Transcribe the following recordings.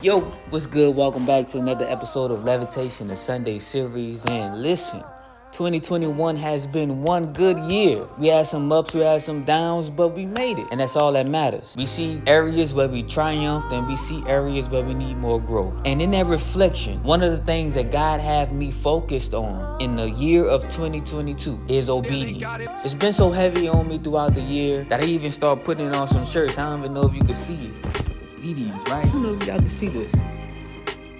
Yo, what's good? Welcome back to another episode of Levitation, the Sunday series. And listen, 2021 has been one good year. We had some ups, we had some downs, but we made it. And that's all that matters. We see areas where we triumphed and we see areas where we need more growth. And in that reflection, one of the things that God had me focused on in the year of 2022 is obedience. It's been so heavy on me throughout the year that I even started putting it on some shirts. I don't even know if you can see it. Obedience, right? I don't know if y'all can see this.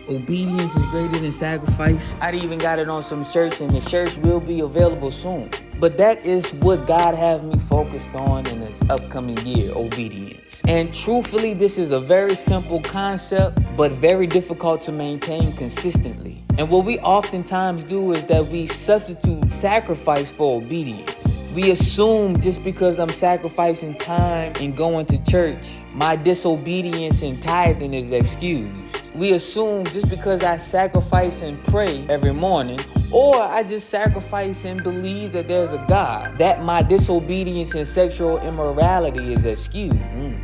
Obedience is greater than sacrifice. I even got it on some shirts, and the shirts will be available soon. But that is what God has me focused on in this upcoming year, obedience. And truthfully, this is a very simple concept, but very difficult to maintain consistently. And what we oftentimes do is that we substitute sacrifice for obedience. We assume just because I'm sacrificing time and going to church, my disobedience and tithing is excused. We assume just because I sacrifice and pray every morning, or I just sacrifice and believe that there's a God, that my disobedience and sexual immorality is excused.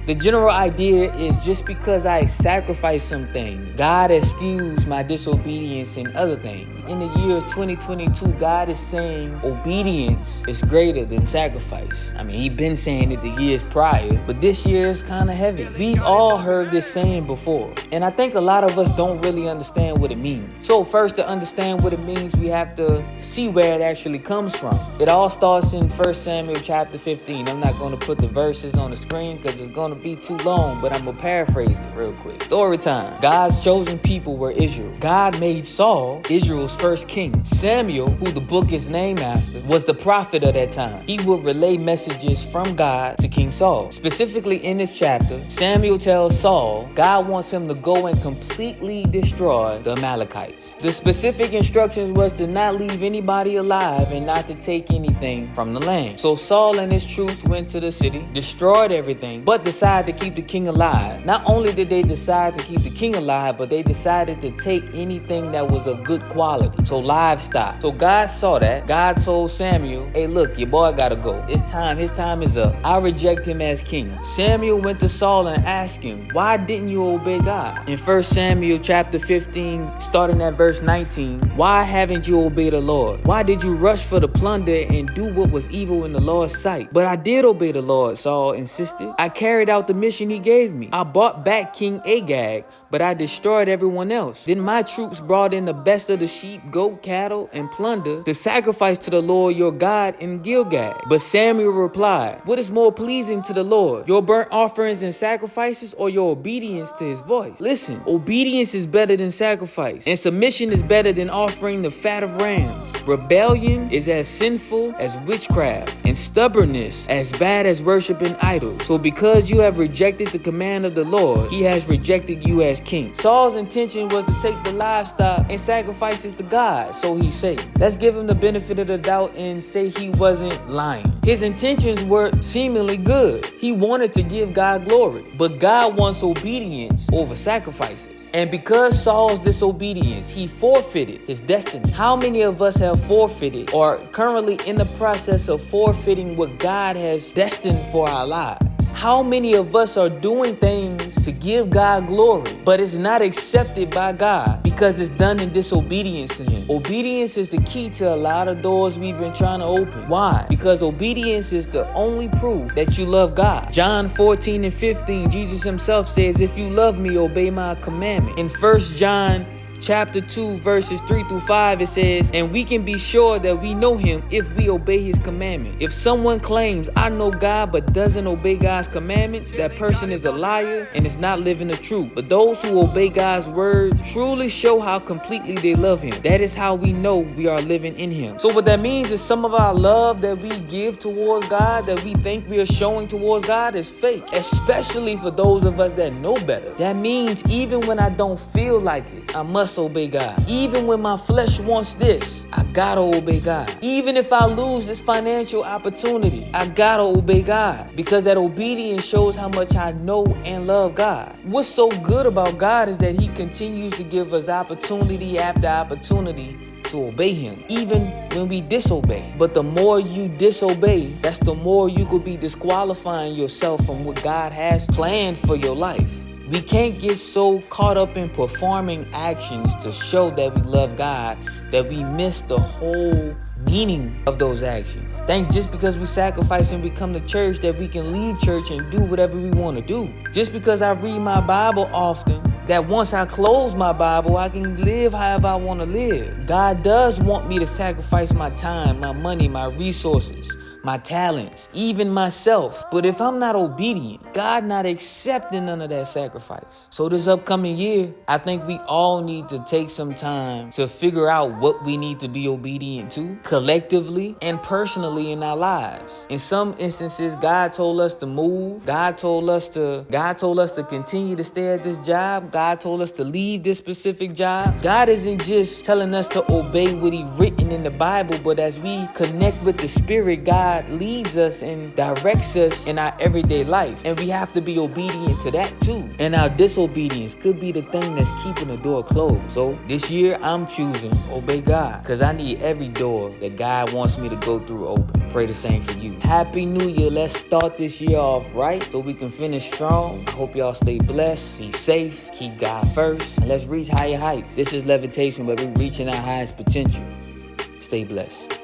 The general idea is just because I sacrifice something, God excused my disobedience and other things. In the year of 2022, God is saying obedience is greater than sacrifice. I mean, He's been saying it the years prior, but this year is kind of heavy. We've all heard this saying before, and I think a lot of us don't really understand what it means. So first, to understand what it means, we have to see where it actually comes from. It all starts in 1 Samuel chapter 15. I'm not going to put the verses on the screen because it's going to be too long, but I'm going to paraphrase it real quick. Story time. God's chosen people were Israel. God made Saul Israel's first king. Samuel, who the book is named after, was the prophet of that time. He would relay messages from God to King Saul. Specifically in this chapter, Samuel tells Saul God wants him to go and completely destroy the Amalekites. The specific instructions was to not leave anybody alive and not to take anything from the land. So Saul and his troops went to the city, destroyed everything, but decided to keep the king alive. Not only did they decide to keep the king alive, but they decided to take anything that was of good quality. So livestock. So God saw that. God told Samuel, hey, look, your boy gotta go. It's time. His time is up. I reject him as king. Samuel went to Saul and asked him, why didn't you obey God? In 1 Samuel chapter 15, starting at verse 19, why haven't you obeyed the Lord? Why did you rush for the plunder and do what was evil in the Lord's sight? But I did obey the Lord, Saul insisted. I carried out the mission he gave me. I bought back King Agag, but I destroyed everyone else. Then my troops brought in the best of the sheep, goat, cattle, and plunder to sacrifice to the Lord your God in Gilgal. But Samuel replied, what is more pleasing to the Lord, your burnt offerings and sacrifices, or your obedience to his voice? Listen, obedience is better than sacrifice, and submission is better than offering the fat of rams. Rebellion is as sinful as witchcraft, and stubbornness as bad as worshiping idols. So because you have rejected the command of the Lord, he has rejected you as king. Saul's intention was to take the livestock and sacrifices to God, so he said. Let's give him the benefit of the doubt and say he wasn't lying. His intentions were seemingly good. He wanted to give God glory, but God wants obedience over sacrifices. And because Saul's disobedience, he forfeited his destiny. How many of us have forfeited or are currently in the process of forfeiting what God has destined for our lives? How many of us are doing things to give God glory, but it's not accepted by God because it's done in disobedience to him? Obedience is the key to a lot of doors we've been trying to open. Why? Because obedience is the only proof that you love God. John 14 and 15, Jesus himself says, if you love me, obey my commandment. In 1 John chapter 2 verses 3 through 5, it says, and we can be sure that we know him if we obey his commandment. If someone claims I know God but doesn't obey God's commandments, that person is a liar and is not living the truth. But those who obey God's words truly show how completely they love him. That is how we know we are living in him. So what that means is some of our love that we give towards God, that we think we are showing towards God, is fake, especially for those of us that know better. That means even when I don't feel like it, I must obey God. Even when my flesh wants this, I gotta obey God. Even if I lose this financial opportunity, I gotta obey God, because that obedience shows how much I know and love God. What's so good about God is that he continues to give us opportunity after opportunity to obey him, even when we disobey. But the more you disobey, that's the more you could be disqualifying yourself from what God has planned for your life. We can't get so caught up in performing actions to show that we love God that we miss the whole meaning of those actions. Think just because we sacrifice and we come to church that we can leave church and do whatever we want to do. Just because I read my Bible often, that once I close my Bible, I can live however I want to live. God does want me to sacrifice my time, my money, my resources, my talents, even myself. But if I'm not obedient, God not accepting none of that sacrifice. So this upcoming year, I think we all need to take some time to figure out what we need to be obedient to collectively and personally in our lives. In some instances, God told us to move. God told us to continue to stay at this job. God told us to leave this specific job. God isn't just telling us to obey what He written in the Bible, but as we connect with the Spirit, God leads us and directs us in our everyday life. And we have to be obedient to that too. And our disobedience could be the thing that's keeping the door closed. So this year, I'm choosing obey God, because I need every door that God wants me to go through open. Pray the same for you. Happy New Year. Let's start this year off right so we can finish strong. I hope y'all stay blessed, be safe, keep God first, and let's reach higher heights. This is Levitation, where we're reaching our highest potential. Stay blessed.